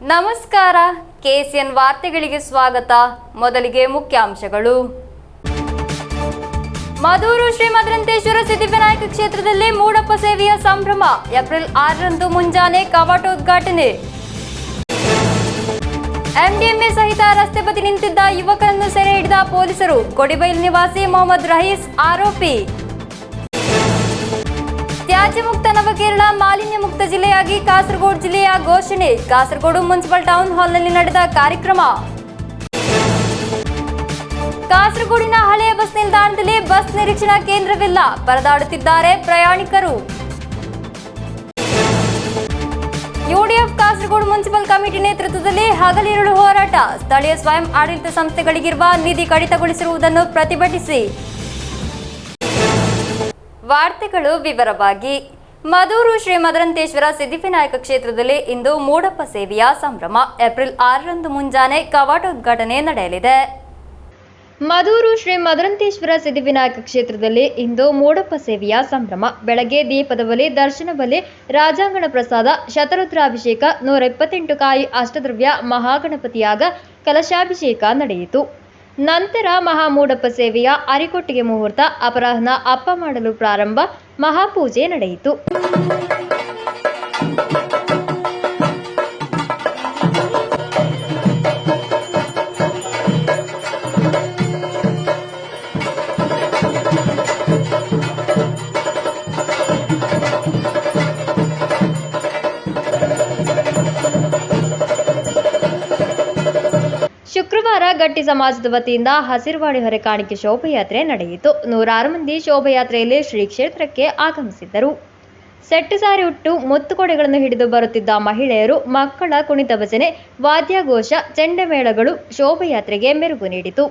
ನಮಸ್ಕಾರ ಕೆಸಿಎನ್ ವಾರ್ತೆಗಳಿಗೆ ಸ್ವಾಗತ. ಮೊದಲಿಗೆ ಮುಖ್ಯಾಂಶಗಳು. ಮದೂರು ಶ್ರೀ ಮದರಂತೇಶ್ವರ ಸಿದ್ಧಿವಿನಾಯಕ ಕ್ಷೇತ್ರದಲ್ಲಿ ಮೂಡಪ್ಪ ಸೇವೆಯ ಸಂಭ್ರಮ. ಏಪ್ರಿಲ್ 6ರಂದು ಮುಂಜಾನೆ ಕವಾಟೋದ್ಘಾಟನೆ. ಎಂಡಿಎಂಎ ಸಹಿತ ರಸ್ತೆ ಬದಿ ನಿಂತಿದ್ದ ಯುವಕರನ್ನು ಸೆರೆ ಹಿಡಿದ ಪೊಲೀಸರು. ಕೊಡಿಬೈಲ್ ನಿವಾಸಿ ಮೊಹಮ್ಮದ್ ರಹೀಸ್ ಆರೋಪಿ. ತ್ಯಾಜ್ಯ ಮುಕ್ತ ನವಕೇರಳ ಮಾಲಿನ್ಯ ಮುಕ್ತ ಜಿಲ್ಲೆಯಾಗಿ ಕಾಸರಗೋಡು ಜಿಲ್ಲೆಯ ಘೋಷಣೆ. ಕಾಸರಗೋಡು ಮುನ್ಸಿಪಲ್ ಟೌನ್ ಹಾಲ್ನಲ್ಲಿ ನಡೆದ ಕಾರ್ಯಕ್ರಮ. ಕಾಸರಗೋಡಿನ ಹಳೆಯ ಬಸ್ ನಿಲ್ದಾಣದಲ್ಲಿ ಬಸ್ ನಿರೀಕ್ಷಣಾ ಕೇಂದ್ರವಿಲ್ಲ, ಪರದಾಡುತ್ತಿದ್ದಾರೆ ಪ್ರಯಾಣಿಕರು. ಯುಡಿಎಫ್ ಕಾಸರಗೋಡು ಮುನ್ಸಿಪಲ್ ಕಮಿಟಿ ನೇತೃತ್ವದಲ್ಲಿ ಹಗಲಿರುಳು ಹೋರಾಟ. ಸ್ಥಳೀಯ ಸ್ವಯಂ ಆಡಳಿತ ಸಂಸ್ಥೆಗಳಿಗಿರುವ ನಿಧಿ ಕಡಿತಗೊಳಿಸಿರುವುದನ್ನು ಪ್ರತಿಭಟಿಸಿ. ವಾರ್ತೆಗಳು ವಿವರವಾಗಿ. ಮದೂರು ಶ್ರೀ ಮದರಂತೇಶ್ವರ ಸಿದ್ಧಿವಿನಾಯಕ ಕ್ಷೇತ್ರದಲ್ಲಿ ಇಂದು ಮೂಡಪ್ಪ ಸೇವೆಯ ಸಂಭ್ರಮ. ಏಪ್ರಿಲ್ 6ರಂದು ಮುಂಜಾನೆ ಕವಾಟೋದ್ಘಾಟನೆ ನಡೆಯಲಿದೆ. ಮದೂರು ಶ್ರೀ ಮದರಂತೇಶ್ವರ ಸಿದ್ಧಿವಿನಾಯಕ ಕ್ಷೇತ್ರದಲ್ಲಿ ಇಂದು ಮೂಡಪ್ಪ ಸೇವೆಯ ಸಂಭ್ರಮ. ಬೆಳಗ್ಗೆ ದೀಪದ ಬಲಿ, ದರ್ಶನ ಬಲಿ, ರಾಜಾಂಗಣ ಪ್ರಸಾದ, ಶತರುದ್ರಾಭಿಷೇಕ, 128 ಕಾಯಿ ಅಷ್ಟದ್ರವ್ಯ ಮಹಾಗಣಪತಿಯಾಗ ಕಲಶಾಭಿಷೇಕ ನಡೆಯಿತು. ನಂತರ ಮಹಾಮೂಡಪ್ಪ ಸೇವೆಯ ಅರಿಕೊಟ್ಟಿಗೆ ಮುಹೂರ್ತ, ಅಪರಾಹ್ನ ಅಪ್ಪ ಮಾಡಲು ಪ್ರಾರಂಭ, ಮಹಾಪೂಜೆ ನಡೆಯಿತು. ಶುಕ್ರವಾರ ಗಟ್ಟಿ ಸಮಾಜದ ವತಿಯಿಂದ ಹಸಿರುವಾಡಿ ಹೊರೆ ಕಾಣಿಕೆ ಶೋಭಾಯಾತ್ರೆ ನಡೆಯಿತು. 106 ಮಂದಿ ಶೋಭಾಯಾತ್ರೆಯಲ್ಲಿ ಶ್ರೀ ಕ್ಷೇತ್ರಕ್ಕೆ ಆಗಮಿಸಿದ್ದರು. ಸೆಟ್ಟು ಸಾರಿ ಉಟ್ಟು ಮುತ್ತುಕೊಡೆಗಳನ್ನು ಹಿಡಿದು ಬರುತ್ತಿದ್ದ ಮಹಿಳೆಯರು, ಮಕ್ಕಳ ಕುಣಿತ ಭಜನೆ, ವಾದ್ಯಘೋಷ, ಚೆಂಡೆಮೇಳಗಳು ಶೋಭಾಯಾತ್ರೆಗೆ ಮೆರುಗು ನೀಡಿತು.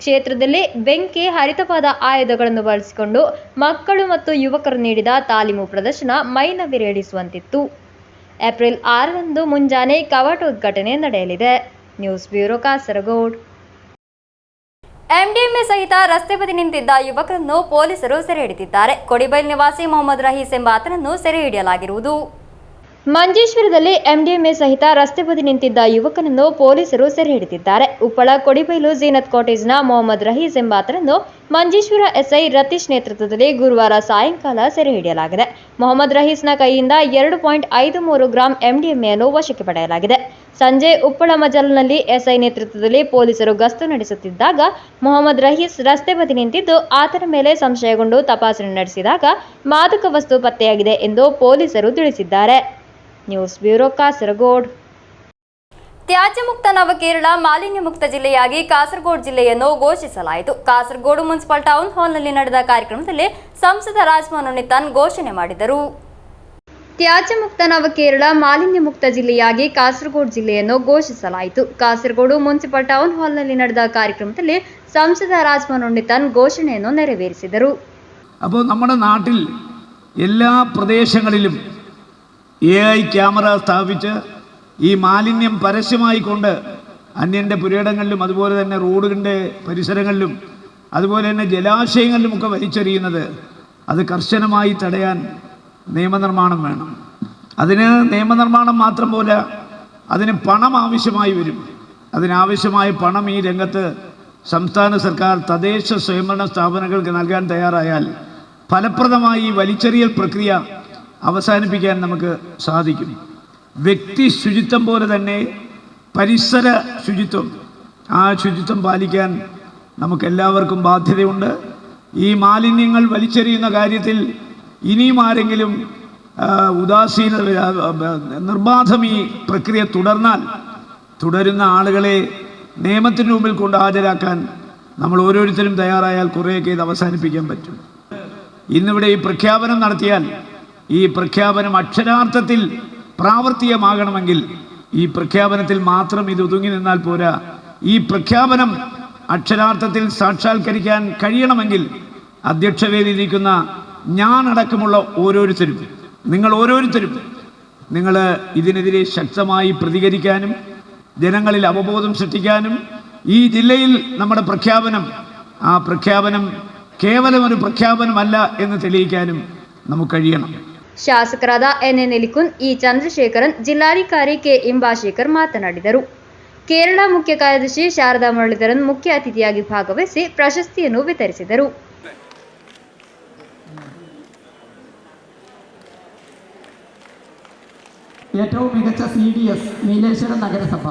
ಕ್ಷೇತ್ರದಲ್ಲಿ ಬೆಂಕಿ ಹರಿತವಾದ ಆಯುಧಗಳನ್ನು ಬಳಸಿಕೊಂಡು ಮಕ್ಕಳು ಮತ್ತು ಯುವಕರು ನೀಡಿದ ತಾಲೀಮು ಪ್ರದರ್ಶನ ಮೈನವಿರೇಳಿಸುವಂತಿತ್ತು. ಏಪ್ರಿಲ್ 6ರಂದು ಮುಂಜಾನೆ ಕವಾಟೋದ್ಘಾಟನೆ ನಡೆಯಲಿದೆ. News bureau, Kasaragod. ಎಂಡಿಎಂಎ ಸಹಿತ ರಸ್ತೆ ಬದಿ ನಿಂತಿದ್ದ ಯುವಕರನ್ನು ಪೊಲೀಸರು ಸೆರೆ ಹಿಡಿದಿದ್ದಾರೆ. ಕೊಡಿಬೈಲ್ ನಿವಾಸಿ ಮೊಹಮ್ಮದ್ ರಹೀಸ್ ಎಂಬಾತನನ್ನು ಸೆರೆ ಹಿಡಿಯಲಾಗಿರುವುದು. ಮಂಜೇಶ್ವರದಲ್ಲಿ ಎಂಡಿಎಂಎ ಸಹಿತ ರಸ್ತೆ ಬದಿ ನಿಂತಿದ್ದ ಯುವಕನನ್ನು ಪೊಲೀಸರು ಸೆರೆ ಹಿಡಿದಿದ್ದಾರೆ. ಉಪ್ಪಳ ಕೊಡಿಬೈಲು ಝೀನತ್ ಕಾಟೇಜ್ನ ಮೊಹಮ್ಮದ್ ರಹೀಸ್ ಎಂಬಾತನನ್ನು ಮಂಜೇಶ್ವರ ಎಸ್ಐ ರತೀಶ್ ನೇತೃತ್ವದಲ್ಲಿ ಗುರುವಾರ ಸಾಯಂಕಾಲ ಸೆರೆ ಹಿಡಿಯಲಾಗಿದೆ. ಮೊಹಮ್ಮದ್ ರಹೀಸ್ನ ಕೈಯಿಂದ 2.53 ಗ್ರಾಂ ಎಂಡಿಎಂಎಯನ್ನು ವಶಕ್ಕೆ ಪಡೆಯಲಾಗಿದೆ. ಸಂಜೆ ಉಪ್ಪಳ ಮಜಲ್ನಲ್ಲಿ ಎಸ್ಐ ನೇತೃತ್ವದಲ್ಲಿ ಪೊಲೀಸರು ಗಸ್ತು ನಡೆಸುತ್ತಿದ್ದಾಗ ಮೊಹಮ್ಮದ್ ರಹೀಸ್ ರಸ್ತೆ ಬದಿ ನಿಂತಿದ್ದು, ಆತನ ಮೇಲೆ ಸಂಶಯಗೊಂಡು ತಪಾಸಣೆ ನಡೆಸಿದಾಗ ಮಾದಕ ವಸ್ತು ಪತ್ತೆಯಾಗಿದೆ ಎಂದು ಪೊಲೀಸರು ತಿಳಿಸಿದ್ದಾರೆ. News bureau, Kasaragod. ತ್ಯಾಜ್ಯ ಮುಕ್ತ ನವಕೇರಳ ಮಾಲಿನ್ಯ ಮುಕ್ತ ಜಿಲ್ಲೆಯಾಗಿ ಕಾಸರಗೋಡು ಜಿಲ್ಲೆಯನ್ನು ಘೋಷಿಸಲಾಯಿತು. ಕಾಸರಗೋಡು ಮುನ್ಸಿಪಲ್ ಟೌನ್ ಹಾಲ್ನಲ್ಲಿ ನಡೆದ ಕಾರ್ಯಕ್ರಮದಲ್ಲಿ ಸಂಸದ ರಾಜಮೋಹನ್ ಉಣ್ಣಿತಾನ್ ಘೋಷಣೆ ಮಾಡಿದರು. ತ್ಯಾಜ್ಯ ಮುಕ್ತ ನವಕೇರಳ ಮಾಲಿನ್ಯ ಮುಕ್ತ ಜಿಲ್ಲೆಯಾಗಿ ಕಾಸರಗೋಡು ಜಿಲ್ಲೆಯನ್ನು ಘೋಷಿಸಲಾಯಿತು. ಕಾಸರಗೋಡು ಮುನ್ಸಿಪಲ್ ಟೌನ್ ಹಾಲ್ನಲ್ಲಿ ನಡೆದ ಕಾರ್ಯಕ್ರಮದಲ್ಲಿ ಸಂಸದ ರಾಜಮೋಹನ್ ಉಣ್ಣಿತಾನ್ ಘೋಷಣೆಯನ್ನು ನೆರವೇರಿಸಿದರು. അപ്പോൾ നമ്മുടെ നാട്ടിൽ എല്ലാ പ്രദേശങ്ങളിലും AI ക്യാമറ സ്ഥാപിച്ച് ഈ മാലിന്യം പരസ്യമായിക്കൊണ്ട് അന്യൻ്റെ പുരയിടങ്ങളിലും അതുപോലെ തന്നെ റോഡിൻ്റെ പരിസരങ്ങളിലും അതുപോലെ തന്നെ ജലാശയങ്ങളിലുമൊക്കെ വലിച്ചെറിയുന്നത് അത് കർശനമായി തടയാൻ നിയമനിർമ്മാണം വേണം. അതിന് നിയമനിർമ്മാണം മാത്രം പോലെ അതിന് പണം ആവശ്യമായി വരും. അതിനാവശ്യമായ പണം ഈ രംഗത്ത് സംസ്ഥാന സർക്കാർ തദ്ദേശ സ്വയംഭരണ സ്ഥാപനങ്ങൾക്ക് നൽകാൻ തയ്യാറായാൽ ഫലപ്രദമായി ഈ വലിച്ചെറിയൽ പ്രക്രിയ അവസാനിപ്പിക്കാൻ നമുക്ക് സാധിക്കും. വ്യക്തി ശുചിത്വം പോലെ തന്നെ പരിസര ശുചിത്വം, ആ ശുചിത്വം പാലിക്കാൻ നമുക്കെല്ലാവർക്കും ബാധ്യതയുണ്ട്. ഈ മാലിന്യങ്ങൾ വലിച്ചെറിയുന്ന കാര്യത്തിൽ ഇനിയും ആരെങ്കിലും ഉദാസീന നിർബാധം ഈ പ്രക്രിയ തുടരുന്ന ആളുകളെ നിയമത്തിന് മുമ്പിൽ കൊണ്ട് ഹാജരാക്കാൻ നമ്മൾ ഓരോരുത്തരും തയ്യാറായാൽ കുറേയൊക്കെ ഇത് അവസാനിപ്പിക്കാൻ പറ്റും. ഇന്നിവിടെ ഈ പ്രഖ്യാപനം നടത്തിയാൽ ഈ പ്രഖ്യാപനം അക്ഷരാർത്ഥത്തിൽ പ്രാവർത്തികമാകണമെങ്കിൽ ഈ പ്രഖ്യാപനത്തിൽ മാത്രം ഇത് ഒതുങ്ങി നിന്നാൽ പോരാ. ഈ പ്രഖ്യാപനം അക്ഷരാർത്ഥത്തിൽ സാക്ഷാത്കരിക്കാൻ കഴിയണമെങ്കിൽ അധ്യക്ഷവേദിയിരിക്കുന്ന ഞാനടക്കമുള്ള ഓരോരുത്തരും, നിങ്ങൾ ഓരോരുത്തരും ഇതിനെതിരെ ശക്തമായി പ്രതികരിക്കാനും ജനങ്ങളിൽ അവബോധം സൃഷ്ടിക്കാനും ഈ ജില്ലയിൽ നമ്മുടെ ആ പ്രഖ്യാപനം കേവലം ഒരു പ്രഖ്യാപനമല്ല എന്ന് തെളിയിക്കാനും നമുക്ക് കഴിയണം. ಶಾಸಕರಾದ ಎನ್.ಎ. ನಿಲಿಕುನ್, ಇ. ಚಂದ್ರಶೇಖರನ್, ಜಿಲ್ಲಾಧಿಕಾರಿ ಕೆ. ಇಂಬಾಶೇಖರ್ ಮಾತನಾಡಿದರು. ಕೇರಳ ಮುಖ್ಯ ಕಾರ್ಯದರ್ಶಿ ಶಾರದಾ ಮುರಳೀಧರನ್ ಮುಖ್ಯ ಅತಿಥಿಯಾಗಿ ಭಾಗವಹಿಸಿ ಪ್ರಶಸ್ತಿಯನ್ನು ವಿತರಿಸಿದರು. ഏറ്റവും മികച്ച CDS നീലേശ്വരം നഗരസഭ.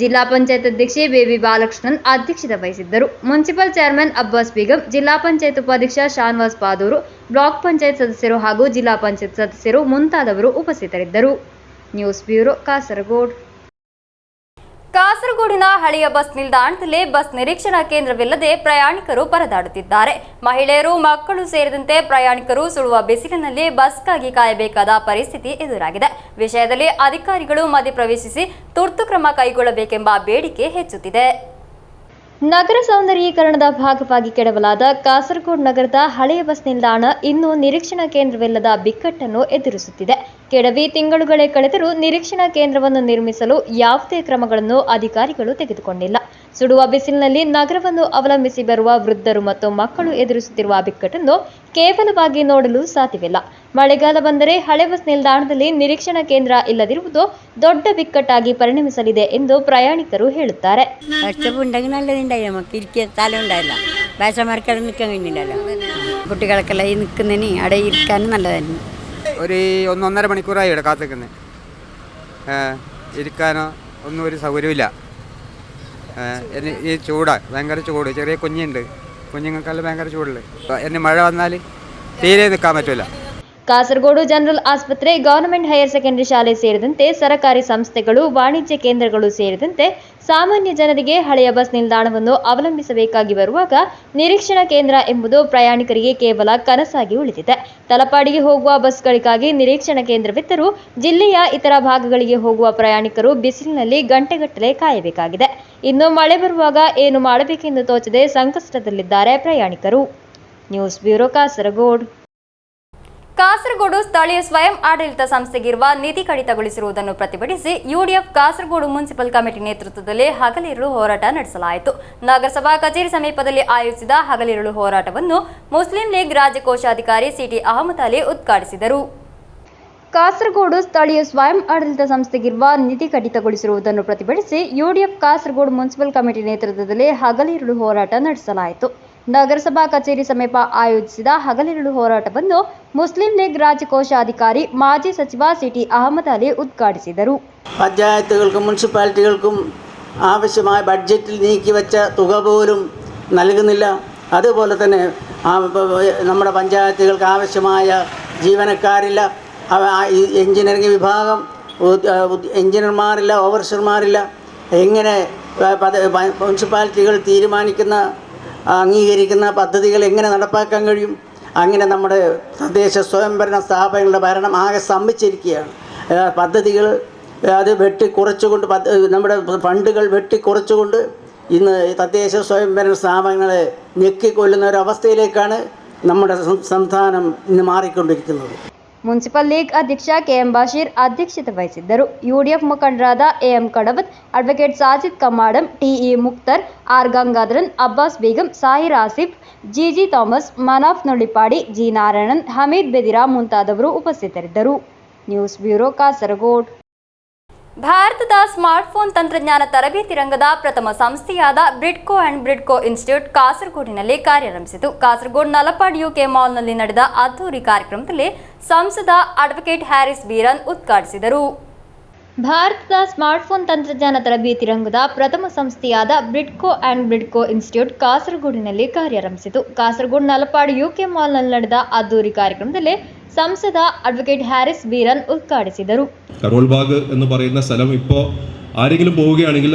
ಜಿಲ್ಲಾ ಪಂಚಾಯತ್ ಅಧ್ಯಕ್ಷೆ ಬೇಬಿ ಬಾಲಕೃಷ್ಣನ್ ಅಧ್ಯಕ್ಷತೆ ವಹಿಸಿದ್ದರು. ಮುನ್ಸಿಪಲ್ ಚೇರ್ಮನ್ ಅಬ್ಬಾಸ್ ಬೇಗಂ, ಜಿಲ್ಲಾ ಪಂಚಾಯತ್ ಉಪಾಧ್ಯಕ್ಷ ಶಾನವಾಸ್ ಪಾದೂರು, ಬ್ಲಾಕ್ ಪಂಚಾಯತ್ ಸದಸ್ಯರು ಹಾಗೂ ಜಿಲ್ಲಾ ಪಂಚಾಯತ್ ಸದಸ್ಯರು ಮುಂತಾದವರು ಉಪಸ್ಥಿತರಿದ್ದರು. News bureau, Kasaragod. ಕಾಸರಗೋಡಿನ ಹಳೆಯ ಬಸ್ ನಿಲ್ದಾಣದಲ್ಲಿ ಬಸ್ ನಿರೀಕ್ಷಣಾ ಕೇಂದ್ರವಿಲ್ಲದೆ ಪ್ರಯಾಣಿಕರು ಪರದಾಡುತ್ತಿದ್ದಾರೆ. ಮಹಿಳೆಯರು, ಮಕ್ಕಳು ಸೇರಿದಂತೆ ಪ್ರಯಾಣಿಕರು ಸುಡುವ ಬಿಸಿಲಿನಲ್ಲಿ ಬಸ್ಗಾಗಿ ಕಾಯಬೇಕಾದ ಪರಿಸ್ಥಿತಿ ಎದುರಾಗಿದೆ. ವಿಷಯದಲ್ಲಿ ಅಧಿಕಾರಿಗಳು ಮಧ್ಯಪ್ರವೇಶಿಸಿ ತುರ್ತು ಕ್ರಮ ಕೈಗೊಳ್ಳಬೇಕೆಂಬ ಬೇಡಿಕೆ ಹೆಚ್ಚುತ್ತಿದೆ. ನಗರ ಸೌಂದರ್ಯೀಕರಣದ ಭಾಗವಾಗಿ ಕೆಡವಲಾದ ಕಾಸರಗೋಡು ನಗರದ ಹಳೆಯ ಬಸ್ ನಿಲ್ದಾಣ ಇನ್ನೂ ನಿರೀಕ್ಷಣಾ ಕೇಂದ್ರವಿಲ್ಲದ ಬಿಕ್ಕಟ್ಟನ್ನು ಎದುರಿಸುತ್ತಿದೆ. ಕೆಡವಿ ತಿಂಗಳುಗಳೇ ಕಳೆದರೂ ನಿರೀಕ್ಷಣಾ ಕೇಂದ್ರವನ್ನು ನಿರ್ಮಿಸಲು ಯಾವುದೇ ಕ್ರಮಗಳನ್ನು ಅಧಿಕಾರಿಗಳು ತೆಗೆದುಕೊಂಡಿಲ್ಲ. ಸುಡುವ ಬಿಸಿಲಿನಲ್ಲಿ ನಗರವನ್ನು ಅವಲಂಬಿಸಿ ಬರುವ ವೃದ್ಧರು ಮತ್ತು ಮಕ್ಕಳು ಎದುರಿಸುತ್ತಿರುವ ಬಿಕ್ಕಟ್ಟನ್ನು ಕೇವಲವಾಗಿ ನೋಡಲು ಸಾಧ್ಯವಿಲ್ಲ. ಮಳೆಗಾಲ ಬಂದರೆ ಹಳೆ ಬಸ್ ನಿಲ್ದಾಣದಲ್ಲಿ ನಿರೀಕ್ಷಣಾ ಕೇಂದ್ರ ಇಲ್ಲದಿರುವುದು ದೊಡ್ಡ ಬಿಕ್ಕಟ್ಟಾಗಿ ಪರಿಣಮಿಸಲಿದೆ ಎಂದು ಪ್ರಯಾಣಿಕರು ಹೇಳುತ್ತಾರೆ. കുട്ടികൾക്കെല്ലാം ഈ നിൽക്കുന്നതിന് അവിടെ ഇരിക്കാനും നല്ലതായിരുന്നു. ഒരു 1.5 മണിക്കൂറായി ഇവിടെ കാത്തിക്കുന്നത്. ഇരിക്കാനോ ഒന്നും ഒരു സൗകര്യമില്ല. ഈ ചൂടാണ്, ഭയങ്കര ചൂട്. ചെറിയ കുഞ്ഞുങ്ങൾക്കെല്ലാം ഭയങ്കര ചൂടുണ്ട്. മഴ വന്നാൽ തീരെ നിൽക്കാൻ പറ്റില്ല. ಕಾಸರಗೋಡು ಜನರಲ್ ಆಸ್ಪತ್ರೆ, ಗವರ್ನಮೆಂಟ್ ಹೈಯರ್ ಸೆಕೆಂಡರಿ ಶಾಲೆ ಸೇರಿದಂತೆ ಸರಕಾರಿ ಸಂಸ್ಥೆಗಳು, ವಾಣಿಜ್ಯ ಕೇಂದ್ರಗಳು ಸೇರಿದಂತೆ ಸಾಮಾನ್ಯ ಜನರಿಗೆ ಹಳೆಯ ಬಸ್ ನಿಲ್ದಾಣವನ್ನು ಅವಲಂಬಿಸಬೇಕಾಗಿ ಬರುವಾಗ ನಿರೀಕ್ಷಣಾ ಕೇಂದ್ರ ಎಂಬುದು ಪ್ರಯಾಣಿಕರಿಗೆ ಕೇವಲ ಕನಸಾಗಿ ಉಳಿದಿದೆ. ತಲಪಾಡಿಗೆ ಹೋಗುವ ಬಸ್ಗಳಿಗಾಗಿ ನಿರೀಕ್ಷಣಾ ಕೇಂದ್ರವಿದ್ದರೂ ಜಿಲ್ಲೆಯ ಇತರ ಭಾಗಗಳಿಗೆ ಹೋಗುವ ಪ್ರಯಾಣಿಕರು ಬಿಸಿಲಿನಲ್ಲಿ ಗಂಟೆಗಟ್ಟಲೆ ಕಾಯಬೇಕಾಗಿದೆ. ಇನ್ನು ಮಳೆ ಬರುವಾಗ ಏನು ಮಾಡಬೇಕೆಂದು ತೋಚದೆ ಸಂಕಷ್ಟದಲ್ಲಿದ್ದಾರೆ ಪ್ರಯಾಣಿಕರು. News bureau, Kasaragod. ಕಾಸರಗೋಡು ಸ್ಥಳೀಯ ಸ್ವಯಂ ಆಡಳಿತ ಸಂಸ್ಥೆಗಿರುವ ನಿಧಿ ಕಡಿತಗೊಳಿಸಿರುವುದನ್ನು ಪ್ರತಿಭಟಿಸಿ ಯುಡಿಎಫ್ ಕಾಸರಗೋಡು ಮುನ್ಸಿಪಲ್ ಕಮಿಟಿ ನೇತೃತ್ವದಲ್ಲಿ ಹಗಲಿರುಳು ಹೋರಾಟ ನಡೆಸಲಾಯಿತು. ನಗರಸಭಾ ಕಚೇರಿ ಸಮೀಪದಲ್ಲಿ ಆಯೋಜಿಸಿದ ಹಗಲಿರುಳು ಹೋರಾಟವನ್ನು ಮುಸ್ಲಿಂ ಲೀಗ್ ರಾಜ್ಯ ಕೋಶಾಧಿಕಾರಿ ಸಿಟಿ ಅಹಮದ್ ಅಲಿ ಉದ್ಘಾಟಿಸಿದರು. ಕಾಸರಗೋಡು ಸ್ಥಳೀಯ ಸ್ವಯಂ ಆಡಳಿತ ಸಂಸ್ಥೆಗಿರುವ ನಿಧಿ ಕಡಿತಗೊಳಿಸಿರುವುದನ್ನು ಪ್ರತಿಭಟಿಸಿ ಯುಡಿಎಫ್ ಕಾಸರಗೋಡು ಮುನ್ಸಿಪಲ್ ಕಮಿಟಿ ನೇತೃತ್ವದಲ್ಲಿ ಹಗಲಿರುಳು ಹೋರಾಟ ನಡೆಸಲಾಯಿತು. ನಗರಸಭಾ ಕಚೇರಿ ಸಮೀಪ ಆಯೋಜಿಸಿದ ಹಗಲಿರುಳು ಹೋರಾಟವನ್ನು മുസ്ലിം ലീഗ് രാജ്യ കോശാധികാരി മാജി സಚಿವ സിടി അഹമ്മദ് അലി ഉദ്ഘാടിಸಿದರು. പഞ്ചായത്തുകൾക്കും മുനിസിപ്പാലിറ്റികൾക്കും ആവശ്യമായ ബഡ്ജറ്റിൽ നീക്കിവെച്ച തുക പോലും നൽകുന്നില്ല. അതുപോലെ തന്നെ നമ്മുടെ പഞ്ചായത്തുകൾക്ക് ആവശ്യമായ ജീവനക്കാരില്ല. എഞ്ചിനീയറിംഗ് വിഭാഗം എഞ്ചിനീയർമാരില്ല, ഓവർസിയർമാരില്ല. എങ്ങനെ മുനിസിപ്പാലിറ്റികൾ തീരുമാനിക്കുന്ന അംഗീകരിക്കുന്ന പദ്ധതികൾ എങ്ങനെ നടപ്പാക്കാൻ കഴിയും? അങ്ങനെ നമ്മുടെ തദ്ദേശ സ്വയംഭരണ സ്ഥാപനങ്ങളുടെ ഭരണം ആകെ സ്തംഭിച്ചിരിക്കുകയാണ്. പദ്ധതികൾ അത് വെട്ടിക്കുറച്ചുകൊണ്ട് നമ്മുടെ ഫണ്ടുകൾ വെട്ടിക്കുറച്ചുകൊണ്ട് ഇന്ന് തദ്ദേശ സ്വയംഭരണ സ്ഥാപനങ്ങളെ ഞെക്കിക്കൊല്ലുന്ന ഒരവസ്ഥയിലേക്കാണ് നമ്മുടെ സംസ്ഥാനം ഇന്ന് മാറിക്കൊണ്ടിരിക്കുന്നത്. ಮುನ್ಸಿಪಲ್ ಲೀಗ್ ಅಧ್ಯಕ್ಷ ಕೆಎಂ ಬಶೀರ್ ಅಧ್ಯಕ್ಷತೆ ವಹಿಸಿದ್ದರು. ಯುಡಿಎಫ್ ಮುಖಂಡರಾದ AM Kadavath, advocate Sajid Kammadam, TE Mukthar, R Gangadharan, Abbas Begum, Sahir Asif, Jiji Thomas, Manaf Nullippady, G Narayanan, Hameed Bedira ಮುಂತಾದವರು ಉಪಸ್ಥಿತರಿದ್ದರು. News bureau, Kasaragod. ಭಾರತದ ಸ್ಮಾರ್ಟ್ಫೋನ್ ತಂತ್ರಜ್ಞಾನ ತರಬೇತಿ ರಂಗದ ಪ್ರಥಮ ಸಂಸ್ಥೆಯಾದ ಬ್ರಿಡ್ಕೋ ಅಂಡ್ ಬ್ರಿಡ್ಕೋ ಇನ್ಸ್ಟಿಟ್ಯೂಟ್ ಕಾಸರಗೋಡಿನಲ್ಲಿ ಕಾರ್ಯಾರಂಭಿಸಿತು. ಕಾಸರಗೋಡು ನಲಪಾಡ್ ಯುಕೆ ಮಾಲ್ನಲ್ಲಿ ನಡೆದ ಅದ್ದೂರಿ ಕಾರ್ಯಕ್ರಮದಲ್ಲಿ ಸಂಸದ ಅಡ್ವೊಕೇಟ್ ಹ್ಯಾರಿಸ್ ಬೀರನ್ ಉದ್ಘಾಟಿಸಿದರು. ಭಾರತದ ಸ್ಮಾರ್ಟ್ಫೋನ್ ತಂತ್ರಜ್ಞಾನ ತರಬೇತಿ ರಂಗದ ಪ್ರಥಮ ಸಂಸ್ಥೆಯಾದ ಬ್ರಿಡ್ಕೋ ಅಂಡ್ ಬ್ರಿಡ್ಕೋ ಇನ್ಸ್ಟಿಟ್ಯೂಟ್ ಕಾಸರಗೋಡಿನಲ್ಲಿ ಕಾರ್ಯಾರಂಭಿಸಿತು. കാസർഗോഡ് നലപ്പാട് യുകെ മാളിನಲ್ಲಿ ನಡೆದ അದ್ದൂരി ಕಾರ್ಯಕ್ರಮದಲ್ಲಿ സംസദ അഡ്വക്കേറ്റ് ഹാരിസ് ബീരൻ ഉദ്ഘാടിಸಿದರು. കരോൾ ബാഗ് എന്ന് പറയുന്ന സ്ഥലം ഇപ്പോൾ ആരെങ്കിലും പോവുകയാണെങ്കിൽ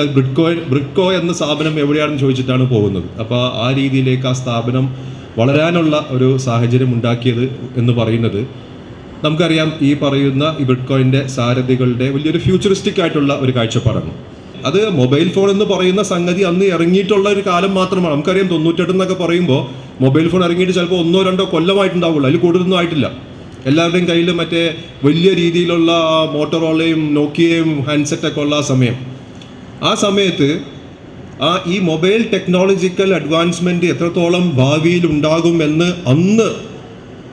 ബ്രിഡ്കോ എന്ന സ്ഥാപനം എവിടെയാണെന്ന് ചോദിച്ചിട്ടാണ് പോകുന്നത്. അപ്പോൾ ആ രീതിയിലേക്ക് ആ സ്ഥാപനം വളരാനുള്ള ഒരു സാഹചര്യം ഉണ്ടാക്കിയത് എന്ന് പറയുന്നത് നമുക്കറിയാം. ഈ പറയുന്ന ഈ ബ്രിഡ്കോയിൻ്റെ സാരഥികളുടെ വലിയൊരു ഫ്യൂച്ചറിസ്റ്റിക് ആയിട്ടുള്ള ഒരു കാഴ്ചപ്പാടാണ്. അത് മൊബൈൽ ഫോൺ എന്ന് പറയുന്ന സംഗതി അന്ന് ഇറങ്ങിയിട്ടുള്ള ഒരു കാലം മാത്രമാണ്. നമുക്കറിയാം 98 എന്നൊക്കെ പറയുമ്പോൾ മൊബൈൽ ഫോൺ ഇറങ്ങിയിട്ട് ചിലപ്പോൾ 1-2 കൊല്ലമായിട്ടുണ്ടാവുള്ളൂ, അതിൽ കൂടുതലൊന്നും ആയിട്ടില്ല. എല്ലാവരുടെയും കയ്യിൽ മറ്റേ വലിയ രീതിയിലുള്ള മോട്ടോറോളയും നോക്കിയയും ഹാൻഡ്സെറ്റൊക്കെ ഉള്ള ആ സമയത്ത് ഈ മൊബൈൽ ടെക്നോളജിക്കൽ അഡ്വാൻസ്മെൻറ്റ് എത്രത്തോളം ഭാവിയിൽ ഉണ്ടാകുമെന്ന് അന്ന്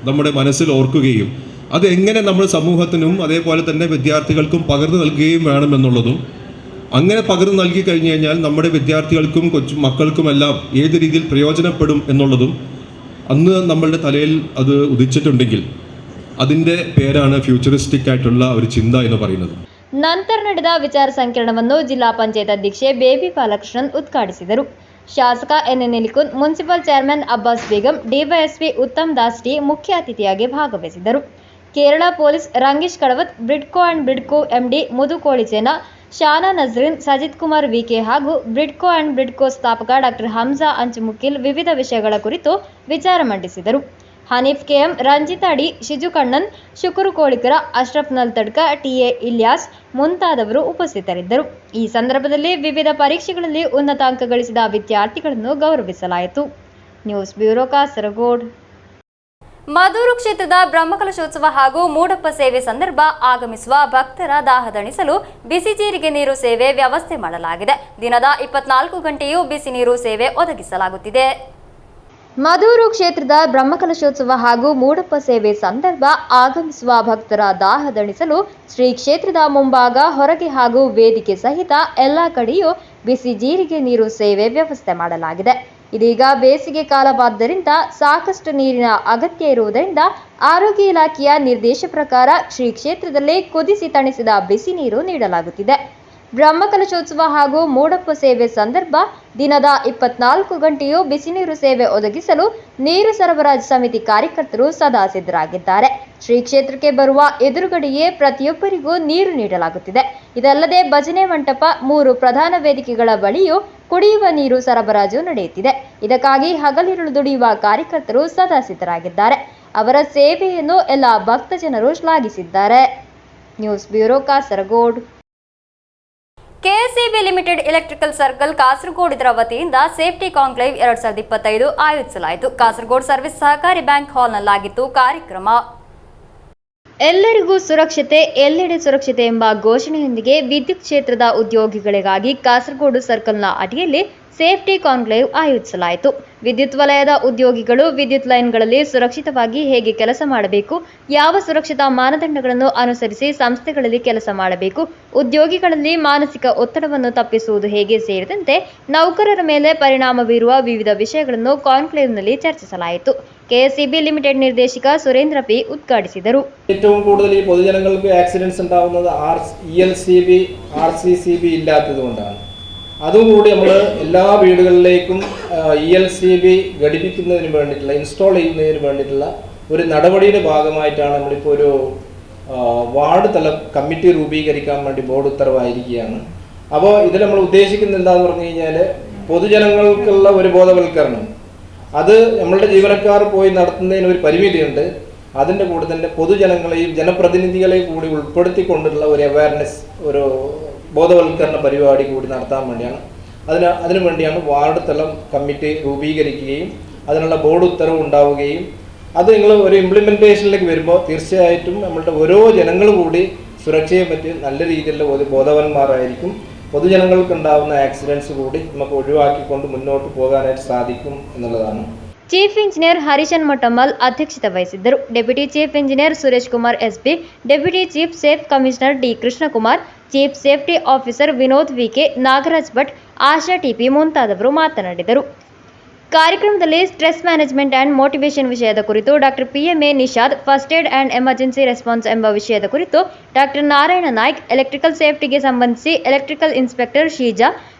നമ്മുടെ മനസ്സിൽ ഓർക്കുകയും അതെങ്ങനെ നമ്മൾ സമൂഹത്തിനും അതേപോലെ തന്നെ വിദ്യാർത്ഥികൾക്കും പകർന്നു നൽകുകയും വേണമെന്നുള്ളതും, അങ്ങനെ പകർന്നു നൽകി കഴിഞ്ഞു കഴിഞ്ഞാൽ നമ്മുടെ വിദ്യാർത്ഥികൾക്കും മക്കൾക്കുമെല്ലാം ഏത് രീതിയിൽ പ്രയോജനപ്പെടും എന്നുള്ളതും അന്ന് നമ്മളുടെ തലയിൽ അത് ഉദിച്ചിട്ടുണ്ടെങ്കിൽ അതിൻ്റെ പേരാണ് ഫ്യൂച്ചറിസ്റ്റിക് ആയിട്ടുള്ള ഒരു ചിന്ത എന്ന് പറയുന്നത്. ನಂತರ ನಡೆದ ವಿಚಾರ ಸಂಕಿರಣವನ್ನು ಜಿಲ್ಲಾ ಪಂಚಾಯತ್ ಅಧ್ಯಕ್ಷೆ ಬೇಬಿ ಬಾಲಕೃಷ್ಣನ್ ಉದ್ಘಾಟಿಸಿದರು. ಶಾಸಕ N Nilikun, municipal chairman Abbas Begum, DYSP Uttam Das T ಮುಖ್ಯ ಅತಿಥಿಯಾಗಿ ಭಾಗವಹಿಸಿದರು. Kerala police Rangesh Kadavath, Bridco and Bridco MD Mudukolichena, Shana Nazrin, Sajith Kumar VK ಹಾಗೂ ಬ್ರಿಡ್ಕೋ ಅಂಡ್ ಬ್ರಿಡ್ಕೋ ಸ್ಥಾಪಕ ಡಾಕ್ಟರ್ ಹಮ್ಜಾ ಅಂಚುಮುಕಿಲ್ ವಿವಿಧ ವಿಷಯಗಳ ಕುರಿತು ವಿಚಾರ ಮಂಡಿಸಿದರು. Haneef KM, Ranjitha D, Shiju Kannan, Shukuru Kolikara, Ashraf Nalthadka, TA Ilyas ಮುಂತಾದವರು ಉಪಸ್ಥಿತರಿದ್ದರು. ಈ ಸಂದರ್ಭದಲ್ಲಿ ವಿವಿಧ ಪರೀಕ್ಷೆಗಳಲ್ಲಿ ಉನ್ನತ ಅಂಕ ಗಳಿಸಿದ ವಿದ್ಯಾರ್ಥಿಗಳನ್ನು ಗೌರವಿಸಲಾಯಿತು. News bureau, Kasaragod. ಮದೂರು ಕ್ಷೇತ್ರದ ಬ್ರಹ್ಮಕಲಶೋತ್ಸವ ಹಾಗೂ ಮೂಡಪ್ಪ ಸೇವೆ ಸಂದರ್ಭ ಆಗಮಿಸುವ ಭಕ್ತರ ದಾಹ ದಣಿಸಲು ಬಿಸಿ ಜೀರಿಗೆ ನೀರು ಸೇವೆ ವ್ಯವಸ್ಥೆ ಮಾಡಲಾಗಿದೆ. ದಿನದ 24 ಗಂಟೆಯೂ ಬಿಸಿ ನೀರು ಸೇವೆ ಒದಗಿಸಲಾಗುತ್ತಿದೆ. ಮದೂರು ಕ್ಷೇತ್ರದ ಬ್ರಹ್ಮಕಲಶೋತ್ಸವ ಹಾಗೂ ಮೂಡಪ್ಪ ಸೇವೆ ಸಂದರ್ಭ ಆಗಮಿಸುವ ಭಕ್ತರ ದಾಹ ದಣಿಸಲು ಶ್ರೀ ಕ್ಷೇತ್ರದ ಮುಂಭಾಗ, ಹೊರಗೆ ಹಾಗೂ ವೇದಿಕೆ ಸಹಿತ ಎಲ್ಲ ಕಡೆಯೂ ಬಿಸಿ ಜೀರಿಗೆ ನೀರು ಸೇವೆ ವ್ಯವಸ್ಥೆ ಮಾಡಲಾಗಿದೆ. ಇದೀಗ ಬೇಸಿಗೆ ಕಾಲವಾದ್ದರಿಂದ ಸಾಕಷ್ಟು ನೀರಿನ ಅಗತ್ಯ ಇರುವುದರಿಂದ ಆರೋಗ್ಯ ಇಲಾಖೆಯ ನಿರ್ದೇಶ ಪ್ರಕಾರ ಶ್ರೀ ಕ್ಷೇತ್ರದಲ್ಲಿ ಕುದಿಸಿ ತಣಿಸಿದ ಬಿಸಿ ನೀರು ನೀಡಲಾಗುತ್ತಿದೆ. ಬ್ರಹ್ಮಕಲಶೋತ್ಸವ ಹಾಗೂ ಮೂಡಪ್ಪ ಸೇವೆ ಸಂದರ್ಭ ದಿನದ 24 ಗಂಟೆಯೂ ಬಿಸಿ ನೀರು ಸೇವೆ ಒದಗಿಸಲು ನೀರು ಸರಬರಾಜು ಸಮಿತಿ ಕಾರ್ಯಕರ್ತರು ಸದಾ ಸಿದ್ಧರಾಗಿದ್ದಾರೆ. ಶ್ರೀ ಕ್ಷೇತ್ರಕ್ಕೆ ಬರುವ ಎದುರುಗಡೆಯೇ ಪ್ರತಿಯೊಬ್ಬರಿಗೂ ನೀರು ನೀಡಲಾಗುತ್ತಿದೆ. ಇದಲ್ಲದೆ ಭಜನೆ ಮಂಟಪ, 3 ಪ್ರಧಾನ ವೇದಿಕೆಗಳ ಬಳಿಯೂ ಕುಡಿಯುವ ನೀರು ಸರಬರಾಜು ನಡೆಯುತ್ತಿದೆ. ಇದಕ್ಕಾಗಿ ಹಗಲಿರುಳು ದುಡಿಯುವ ಕಾರ್ಯಕರ್ತರು ಸದಾ ಸಿದ್ಧರಾಗಿದ್ದಾರೆ. ಅವರ ಸೇವೆಯನ್ನು ಎಲ್ಲ ಭಕ್ತ ಜನರು ಶ್ಲಾಘಿಸಿದ್ದಾರೆ. News bureau, Kasaragod. KSEB limited electrical circle Kasaragod ಇದರ ವತಿಯಿಂದ ಸೇಫ್ಟಿ ಕಾನ್ಕ್ಲೇವ್ 2025 ಆಯೋಜಿಸಲಾಯಿತು. ಕಾಸರಗೋಡು ಸರ್ವಿಸ್ ಸಹಕಾರಿ ಬ್ಯಾಂಕ್ ಹಾಲ್ನಲ್ಲಾಗಿತ್ತು ಕಾರ್ಯಕ್ರಮ. ಎಲ್ಲರಿಗೂ ಸುರಕ್ಷತೆ, ಎಲ್ಲೆಡೆ ಸುರಕ್ಷತೆ ಎಂಬ ಘೋಷಣೆಯೊಂದಿಗೆ ವಿದ್ಯುತ್ ಕ್ಷೇತ್ರದ ಉದ್ಯೋಗಿಗಳಿಗಾಗಿ ಕಾಸರಗೋಡು ಸರ್ಕಲ್ನ ಅಡಿಯಲ್ಲಿ ಸೇಫ್ಟಿ ಕಾನ್ಕ್ಲೇವ್ ಆಯೋಜಿಸಲಾಯಿತು. ವಿದ್ಯುತ್ ವಲಯದ ಉದ್ಯೋಗಿಗಳು ವಿದ್ಯುತ್ ಲೈನ್ಗಳಲ್ಲಿ ಸುರಕ್ಷಿತವಾಗಿ ಹೇಗೆ ಕೆಲಸ ಮಾಡಬೇಕು, ಯಾವ ಸುರಕ್ಷತಾ ಮಾನದಂಡಗಳನ್ನು ಅನುಸರಿಸಿ ಸಂಸ್ಥೆಗಳಲ್ಲಿ ಕೆಲಸ ಮಾಡಬೇಕು, ಉದ್ಯೋಗಿಗಳಲ್ಲಿ ಮಾನಸಿಕ ಒತ್ತಡವನ್ನು ತಪ್ಪಿಸುವುದು ಹೇಗೆ ಸೇರಿದಂತೆ ನೌಕರರ ಮೇಲೆ ಪರಿಣಾಮ ಬೀರುವ ವಿವಿಧ ವಿಷಯಗಳನ್ನು ಕಾನ್ಕ್ಲೇವ್ನಲ್ಲಿ ಚರ್ಚಿಸಲಾಯಿತು. ಕೆಎಸ್ಇಬಿ ಲಿಮಿಟೆಡ್ ನಿರ್ದೇಶಕ ಸುರೇಂದ್ರ ಪಿ ಉದ್ಘಾಟಿಸಿದರು. ഏറ്റവും കൂടുതൽ ഈ പൊതുജനങ്ങൾക്ക് ആക്സിഡൻസ് ഉണ്ടാവുന്നത് ELCB, RCCB ഇല്ലാത്തതുകൊണ്ടാണ്. അതുകൂടി നമ്മൾ എല്ലാ വീടുകളിലേക്കും ELCB ഘടിപ്പിക്കുന്നതിന് വേണ്ടിയിട്ടുള്ള, ഇൻസ്റ്റാൾ ചെയ്യുന്നതിന് വേണ്ടിയിട്ടുള്ള ഒരു നടപടിയുടെ ഭാഗമായിട്ടാണ് നമ്മളിപ്പോൾ ഒരു വാർഡ് തല കമ്മിറ്റി രൂപീകരിക്കാൻ വേണ്ടി ബോർഡ് ഉത്തരവായിരിക്കുകയാണ്. അപ്പോൾ ഇതിൽ നമ്മൾ ഉദ്ദേശിക്കുന്നത് എന്താണെന്ന് പറഞ്ഞു കഴിഞ്ഞാൽ പൊതുജനങ്ങൾക്കുള്ള ഒരു ബോധവൽക്കരണം, അത് നമ്മളുടെ ജീവനക്കാർ പോയി നടത്തുന്നതിന് ഒരു പരിമിതിയുണ്ട്. അതിൻ്റെ കൂടെ തന്നെ പൊതുജനങ്ങളെയും ജനപ്രതിനിധികളെയും കൂടി ഉൾപ്പെടുത്തിക്കൊണ്ടുള്ള ഒരു അവയർനെസ്, ഒരു ബോധവൽക്കരണ പരിപാടി കൂടി നടത്താൻ വേണ്ടിയാണ്. അതിനു വേണ്ടിയാണ് വാർഡ് തലം കമ്മിറ്റി രൂപീകരിക്കുകയും അതിനുള്ള ബോർഡ് ഉത്തരവ് ഉണ്ടാവുകയും അത് നിങ്ങൾ ഒരു ഇംപ്ലിമെൻറ്റേഷനിലേക്ക് വരുമ്പോൾ തീർച്ചയായിട്ടും നമ്മളുടെ ഓരോ ജനങ്ങളും കൂടി സുരക്ഷയെ പറ്റി നല്ല രീതിയിലുള്ള ബോധവാന്മാരായിരിക്കും. പൊതുജനങ്ങൾക്ക് ഉണ്ടാകുന്ന ആക്സിഡൻസ് കൂടി നമുക്ക് ഒഴിവാക്കിക്കൊണ്ട് മുന്നോട്ട് പോകാനായിട്ട് സാധിക്കും എന്നുള്ളതാണ്. ಚೀಫ್ ಇಂಜಿನಿಯರ್ ಹರಿಶನ್ ಮೊಟ್ಟಮ್ಮಲ್ ಅಧ್ಯಕ್ಷತೆ ವಹಿಸಿದ್ದರು. Deputy chief engineer Suresh Kumar SP, deputy chief safe commissioner D Krishnakumar, chief safety officer Vinod VK, Nagaraj Bhat, Asha TP ಮುಂತಾದವರು ಮಾತನಾಡಿದರು. ಕಾರ್ಯಕ್ರಮದಲ್ಲಿ ಸ್ಟ್ರೆಸ್ ಮ್ಯಾನೇಜ್ಮೆಂಟ್ ಆ್ಯಂಡ್ ಮೋಟಿವೇಶನ್ ವಿಷಯದ ಕುರಿತು doctor PMA Nishad, first aid and emergency response ಎಂಬ ವಿಷಯದ ಕುರಿತು ಡಾಕ್ಟರ್ ನಾರಾಯಣ ನಾಯ್ಕ್, ಎಲೆಕ್ಟ್ರಿಕಲ್ ಸೇಫ್ಟಿಗೆ ಸಂಬಂಧಿಸಿ ಎಲೆಕ್ಟ್ರಿಕಲ್ ಇನ್ಸ್ಪೆಕ್ಟರ್ ಶೀಜಾ,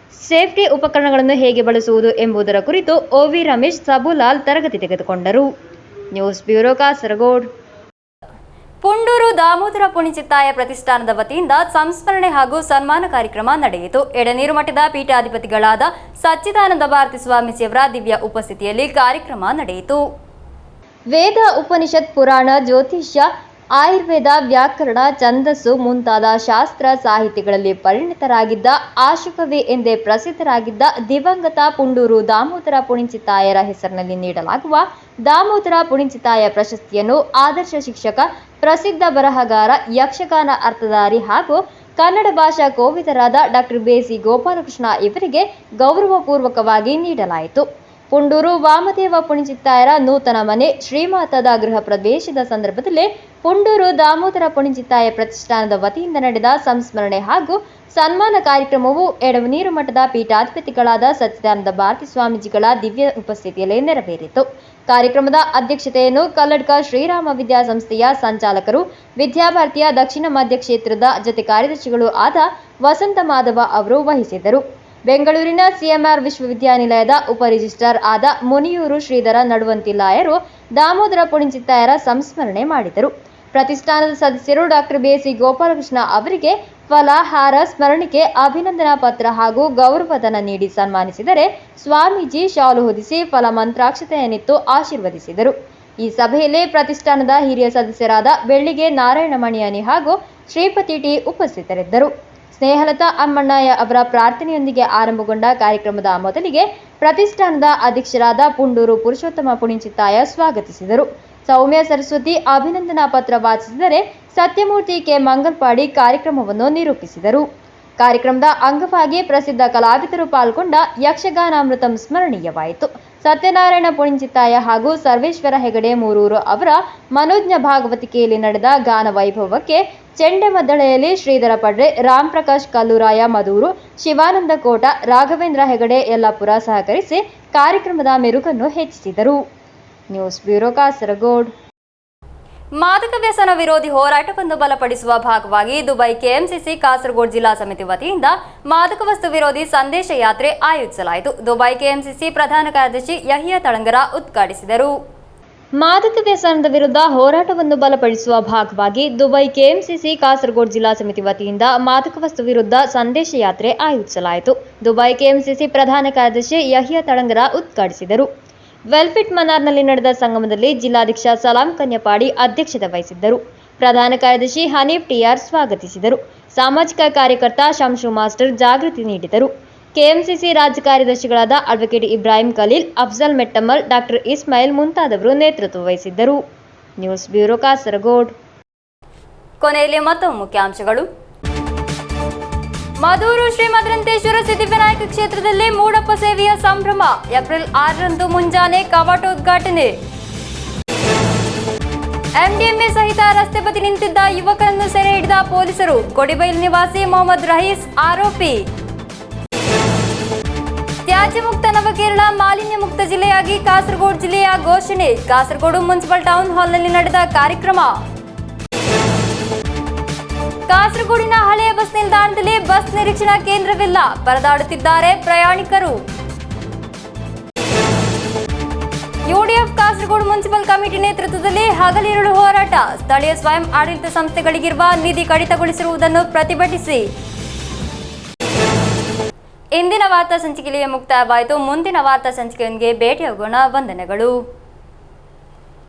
ಸೇಫ್ಟಿ ಉಪಕರಣಗಳನ್ನು ಹೇಗೆ ಬಳಸುವುದು ಎಂಬುದರ ಕುರಿತು OV ರಮೇಶ್ ಸಬುಲಾಲ್ ತರಗತಿ ತೆಗೆದುಕೊಂಡರು. News bureau Kasaragod. ಪುಂಡೂರು ದಾಮೋದರ ಪುಣಿಚಿತ್ತಾಯ ಪ್ರತಿಷ್ಠಾನದ ವತಿಯಿಂದ ಸಂಸ್ಮರಣೆ ಹಾಗೂ ಸನ್ಮಾನ ಕಾರ್ಯಕ್ರಮ ನಡೆಯಿತು. ಎಡನೀರು ಮಠದ ಪೀಠಾಧಿಪತಿಗಳಾದ ಸಚ್ಚಿದಾನಂದ ಭಾರತಿ ಸ್ವಾಮೀಜಿಯವರ ದಿವ್ಯ ಉಪಸ್ಥಿತಿಯಲ್ಲಿ ಕಾರ್ಯಕ್ರಮ ನಡೆಯಿತು. ವೇದ, ಉಪನಿಷತ್, ಪುರಾಣ, ಜ್ಯೋತಿಷ್ಯ, ಆಯುರ್ವೇದ, ವ್ಯಾಕರಣ, ಛಂದಸ್ಸು ಮುಂತಾದ ಶಾಸ್ತ್ರ ಸಾಹಿತ್ಯಗಳಲ್ಲಿ ಪರಿಣಿತರಾಗಿದ್ದ, ಆಶುಕವಿ ಎಂದೇ ಪ್ರಸಿದ್ಧರಾಗಿದ್ದ ದಿವಂಗತ ಪುಂಡೂರು ದಾಮೋದರ ಪುಣಿಚಿತ್ತಾಯರ ಹೆಸರಿನಲ್ಲಿ ನೀಡಲಾಗುವ ದಾಮೋದರ ಪುಣಿಚಿತ್ತಾಯ ಪ್ರಶಸ್ತಿಯನ್ನು ಆದರ್ಶ ಶಿಕ್ಷಕ, ಪ್ರಸಿದ್ಧ ಬರಹಗಾರ, ಯಕ್ಷಗಾನ ಅರ್ಥಧಾರಿ ಹಾಗೂ ಕನ್ನಡ ಭಾಷಾ ಕೋವಿದರಾದ ಡಾಕ್ಟರ್ ಬೇಸಿ ಗೋಪಾಲಕೃಷ್ಣ ಇವರಿಗೆ ಗೌರವಪೂರ್ವಕವಾಗಿ ನೀಡಲಾಯಿತು. ಪುಂಡೂರು ವಾಮದೇವ ಪುಣಿಚಿತ್ತಾಯರ ನೂತನ ಮನೆ ಶ್ರೀಮಾತದ ಗೃಹ ಪ್ರವೇಶದ ಸಂದರ್ಭದಲ್ಲಿ ಪುಂಡೂರು ದಾಮೋದರ ಪುಣಿಚಿತ್ತಾಯ ಪ್ರತಿಷ್ಠಾನದ ವತಿಯಿಂದ ನಡೆದ ಸಂಸ್ಮರಣೆ ಹಾಗೂ ಸನ್ಮಾನ ಕಾರ್ಯಕ್ರಮವು ಎಡವನೀರು ಮಠದ ಪೀಠಾಧಿಪತಿಗಳಾದ ಸಚ್ಚಿದಾನಂದ ಭಾರತಿ ಸ್ವಾಮೀಜಿಗಳ ದಿವ್ಯ ಉಪಸ್ಥಿತಿಯಲ್ಲಿ ನೆರವೇರಿತು. ಕಾರ್ಯಕ್ರಮದ ಅಧ್ಯಕ್ಷತೆಯನ್ನು ಕಲ್ಲಡ್ಕ ಶ್ರೀರಾಮ ವಿದ್ಯಾಸಂಸ್ಥೆಯ ಸಂಚಾಲಕರು, ವಿದ್ಯಾಭಾರತಿಯ ದಕ್ಷಿಣ ಮಧ್ಯ ಕ್ಷೇತ್ರದ ಜೊತೆ ಕಾರ್ಯದರ್ಶಿಗಳು ಆದ ವಸಂತ ಮಾಧವ ಅವರು ವಹಿಸಿದರು. ಬೆಂಗಳೂರಿನ CMR ವಿಶ್ವವಿದ್ಯಾನಿಲಯದ ಉಪ ರಿಜಿಸ್ಟ್ರಾರ್ ಆದ ಮುನಿಯೂರು ಶ್ರೀಧರ ನಡುವಂತಿಲ್ಲಾಯರು ದಾಮೋದರ ಪುಣಿಚಿತ್ತಾಯರ ಸಂಸ್ಮರಣೆ ಮಾಡಿದರು. ಪ್ರತಿಷ್ಠಾನದ ಸದಸ್ಯರು ಡಾಕ್ಟರ್ ಬೇಸಿ ಗೋಪಾಲಕೃಷ್ಣ ಅವರಿಗೆ ಫಲಹಾರ, ಸ್ಮರಣಿಕೆ, ಅಭಿನಂದನಾ ಪತ್ರ ಹಾಗೂ ಗೌರವಧನ ನೀಡಿ ಸನ್ಮಾನಿಸಿದರೆ, ಸ್ವಾಮೀಜಿ ಶಾಲು ಹೊದಿಸಿ ಫಲ ಮಂತ್ರಾಕ್ಷತೆಯನ್ನಿತ್ತು ಆಶೀರ್ವದಿಸಿದರು. ಈ ಸಭೆಯಲ್ಲಿ ಪ್ರತಿಷ್ಠಾನದ ಹಿರಿಯ ಸದಸ್ಯರಾದ ಬೆಳ್ಳಿಗೆ ನಾರಾಯಣ ಮಣಿಯಾನಿ ಹಾಗೂ ಶ್ರೀಪತಿ ಟಿ ಉಪಸ್ಥಿತರಿದ್ದರು. ಸ್ನೇಹಲತಾ ಅಮ್ಮಣ್ಣಯ್ಯ ಅವರ ಪ್ರಾರ್ಥನೆಯೊಂದಿಗೆ ಆರಂಭಗೊಂಡ ಕಾರ್ಯಕ್ರಮದ ಮೊದಲಿಗೆ ಪ್ರತಿಷ್ಠಾನದ ಅಧ್ಯಕ್ಷರಾದ ಪುಂಡೂರು ಪುರುಷೋತ್ತಮ ಪುಣಿಚಿತ್ತಾಯ ಸ್ವಾಗತಿಸಿದರು. ಸೌಮ್ಯ ಸರಸ್ವತಿ ಅಭಿನಂದನಾ ಪತ್ರ ವಾಚಿಸಿದರೆ, ಸತ್ಯಮೂರ್ತಿ ಕೆ ಮಂಗಲ್ಪಾಡಿ ಕಾರ್ಯಕ್ರಮವನ್ನು ನಿರೂಪಿಸಿದರು. ಕಾರ್ಯಕ್ರಮದ ಅಂಗವಾಗಿ ಪ್ರಸಿದ್ಧ ಕಲಾವಿದರು ಪಾಲ್ಗೊಂಡ ಯಕ್ಷಗಾನಾಮೃತಂ ಸ್ಮರಣೀಯವಾಯಿತು. ಸತ್ಯನಾರಾಯಣ ಪುಣಿಚಿತ್ತಾಯ ಹಾಗೂ ಸರ್ವೇಶ್ವರ ಹೆಗಡೆ ಮೂರೂರು ಅವರ ಮನೋಜ್ಞ ಭಾಗವತಿಕೆಯಲ್ಲಿ ನಡೆದ ಗಾನ ವೈಭವಕ್ಕೆ ಚೆಂಡೆಮದ್ದಳೆಯಲ್ಲಿ ಶ್ರೀಧರ ಪಡ್ರೆ, ರಾಮ್ ಪ್ರಕಾಶ್ ಕಲ್ಲೂರಾಯ ಮದೂರು, ಶಿವಾನಂದ ಕೋಟ, ರಾಘವೇಂದ್ರ ಹೆಗಡೆ ಯಲ್ಲಾಪುರ ಸಹಕರಿಸಿ ಕಾರ್ಯಕ್ರಮದ ಮೆರುಗನ್ನು ಹೆಚ್ಚಿಸಿದರು. News bureau Kasaragod. ಮಾದಕ ವ್ಯಸನ ವಿರೋಧಿ ಹೋರಾಟವನ್ನು ಬಲಪಡಿಸುವ ಭಾಗವಾಗಿ ದುಬೈ KMCC ಕಾಸರಗೋಡು ಜಿಲ್ಲಾ ಸಮಿತಿ ವತಿಯಿಂದ ಮಾದಕ ವಸ್ತು ವಿರೋಧಿ ಸಂದೇಶ ಯಾತ್ರೆ ಆಯೋಜಿಸಲಾಯಿತು. ದುಬೈ KMCC ಪ್ರಧಾನ ಕಾರ್ಯದರ್ಶಿ ಯಹಿಯಾ ತಳಂಗರ ಉದ್ಘಾಟಿಸಿದರು. ಮಾದಕ ವ್ಯಸನದ ವಿರುದ್ಧ ಹೋರಾಟವನ್ನು ಬಲಪಡಿಸುವ ಭಾಗವಾಗಿ ದುಬೈ KMCC ಕಾಸರಗೋಡು ಜಿಲ್ಲಾ ಸಮಿತಿ ವತಿಯಿಂದ ಮಾದಕ ವಸ್ತು ವಿರುದ್ಧ ಸಂದೇಶ ಯಾತ್ರೆ ಆಯೋಜಿಸಲಾಯಿತು. ದುಬೈ KMCC ಪ್ರಧಾನ ಕಾರ್ಯದರ್ಶಿ ಯಹಿಯಾ ತಳಂಗರ ಉದ್ಘಾಟಿಸಿದರು. ವೆಲ್ಫಿಟ್ ಮನಾರ್ನಲ್ಲಿ ನಡೆದ ಸಂಗಮದಲ್ಲಿ ಜಿಲ್ಲಾಧ್ಯಕ್ಷ ಸಲಾಂ ಕನ್ಯಪಾಡಿ ಅಧ್ಯಕ್ಷತೆ ವಹಿಸಿದ್ದರು. ಪ್ರಧಾನ ಕಾರ್ಯದರ್ಶಿ ಹನೀಫ್ TR ಸ್ವಾಗತಿಸಿದರು. ಸಾಮಾಜಿಕ ಕಾರ್ಯಕರ್ತ ಶಂಶು ಮಾಸ್ಟರ್ ಜಾಗೃತಿ ನೀಡಿದರು. KMCC ರಾಜ್ಯ ಕಾರ್ಯದರ್ಶಿಗಳಾದ ಅಡ್ವೊಕೇಟ್ ಇಬ್ರಾಹಿಂ ಖಲೀಲ್, ಅಫ್ಜಲ್ ಮೆಟ್ಟಮ್ಮಲ್, ಡಾಕ್ಟರ್ ಇಸ್ಮಾಯಿಲ್ ಮುಂತಾದವರು ನೇತೃತ್ವ ವಹಿಸಿದ್ದರು. News bureau Kasaragod. ಕೊನೆಯಲ್ಲಿ ಮತ್ತೊಮ್ಮೆ ಮುಖ್ಯಾಂಶಗಳು. ಮದೂರು ಶ್ರೀ ಮದರಂತೇಶ್ವರ ಸಿದ್ಧಿವಿನಾಯಕ ಕ್ಷೇತ್ರದಲ್ಲಿ ಮೂಡಪ್ಪ ಸೇವೆಯ ಸಂಭ್ರಮ. ಏಪ್ರಿಲ್ 6ರಂದು ಮುಂಜಾನೆ ಕವಾಟೋದ್ಘಾಟನೆ. MDMA ಸಹಿತ ರಸ್ತೆ ಬದಿ ನಿಂತಿದ್ದ ಯುವಕರನ್ನು ಸೆರೆ ಹಿಡಿದ ಪೊಲೀಸರು. ಕೊಡಿಬೈಲ್ ನಿವಾಸಿ ಮೊಹಮ್ಮದ್ ರಹೀಸ್ ಆರೋಪಿ. ತ್ಯಾಜ್ಯ ಮುಕ್ತ ನವಕೇರಳ, ಮಾಲಿನ್ಯ ಮುಕ್ತ ಜಿಲ್ಲೆಯಾಗಿ ಕಾಸರಗೋಡು ಜಿಲ್ಲೆಯ ಘೋಷಣೆ. ಕಾಸರಗೋಡು ಮುನ್ಸಿಪಲ್ ಟೌನ್ ಹಾಲ್ನಲ್ಲಿ ನಡೆದ ಕಾರ್ಯಕ್ರಮ. ಕಾಸರಗೋಡಿನ ಹಳೆಯ ಬಸ್ ನಿಲ್ದಾಣದಲ್ಲಿ ಬಸ್ ನಿರೀಕ್ಷಣಾ ಕೇಂದ್ರವಿಲ್ಲ, ಪರದಾಡುತ್ತಿದ್ದಾರೆ ಪ್ರಯಾಣಿಕರು. UDF ಕಾಸರಗೋಡು ಮುನ್ಸಿಪಲ್ ಕಮಿಟಿ ನೇತೃತ್ವದಲ್ಲಿ ಹಗಲಿರುಳು ಹೋರಾಟ. ಸ್ಥಳೀಯ ಸ್ವಯಂ ಆಡಳಿತ ಸಂಸ್ಥೆಗಳಿಗಿರುವ ನಿಧಿ ಕಡಿತಗೊಳಿಸಿರುವುದನ್ನು ಪ್ರತಿಭಟಿಸಿ. ಇಂದಿನ ವಾರ್ತಾ ಸಂಚಿಕೆಯಲ್ಲಿ ಮುಕ್ತಾಯವಾಯಿತು. ಮುಂದಿನ ವಾರ್ತಾ ಸಂಚಿಕೆಯೊಂದಿಗೆ ಭೇಟಿಯಾಗೋಣ. ವಂದನೆಗಳು.